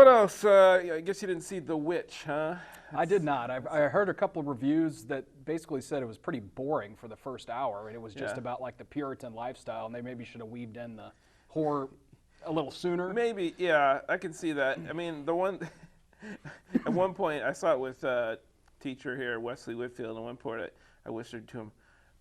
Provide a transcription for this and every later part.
what else? I guess you didn't see The Witch, huh? I did not. I heard a couple of reviews that basically said it was pretty boring for the first hour, and it was just Yeah. about like the Puritan lifestyle, and they maybe should have weaved in the horror a little sooner. Maybe, yeah, I can see that. I mean, the one at one point I saw it with teacher here, Wesley Whitfield. And at one point, I whispered to him,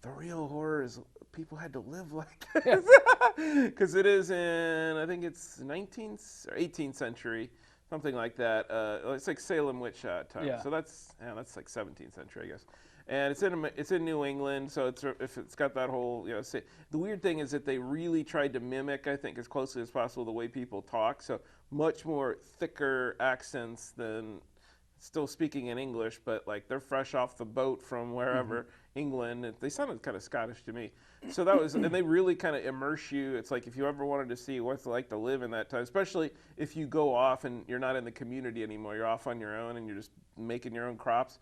"The real horror is people had to live like this," because it is in I think it's 19th or 18th century, something like that. It's like Salem witch time. Yeah. So that's like 17th century, I guess. And it's in New England, so if it's got that whole the weird thing is that they really tried to mimic, I think, as closely as possible the way people talk. So much more thicker accents than still speaking in English, but like they're fresh off the boat from wherever England. They sounded kind of Scottish to me. So that was, and they really kind of immerse you. It's like if you ever wanted to see what it's like to live in that time, especially if you go off and you're not in the community anymore, you're off on your own and you're just making your own crops.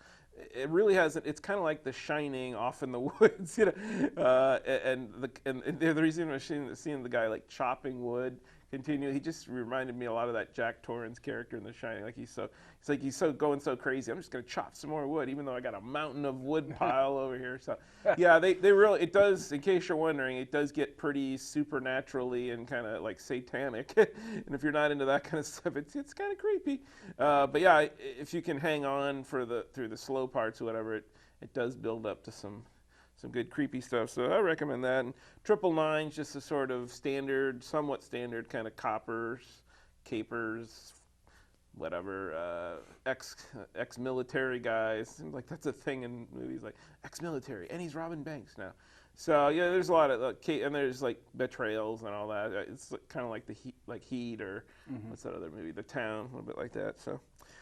It really has. It's kind of like The Shining off in the woods, and the reason I'm seeing the guy like chopping wood continue. He just reminded me a lot of that Jack Torrance character in The Shining. Like he's so going so crazy. I'm just gonna chop some more wood, even though I got a mountain of wood pile over here. So yeah, they really it does. In case you're wondering, it does get pretty supernaturally and kind of like satanic. And if you're not into that kind of stuff, it's kind of creepy. But yeah, if you can hang on through the slow parts or whatever, it does build up to some good creepy stuff. So I recommend that. And Triple Nine's just a sort of standard, somewhat standard kind of coppers, capers, whatever, ex-military guys. Seems like that's a thing in movies, like ex-military, and he's robbing banks now. So yeah, there's a lot of and there's like betrayals and all that. It's kind of like the Heat, or what's that other movie, The Town, a little bit like that. So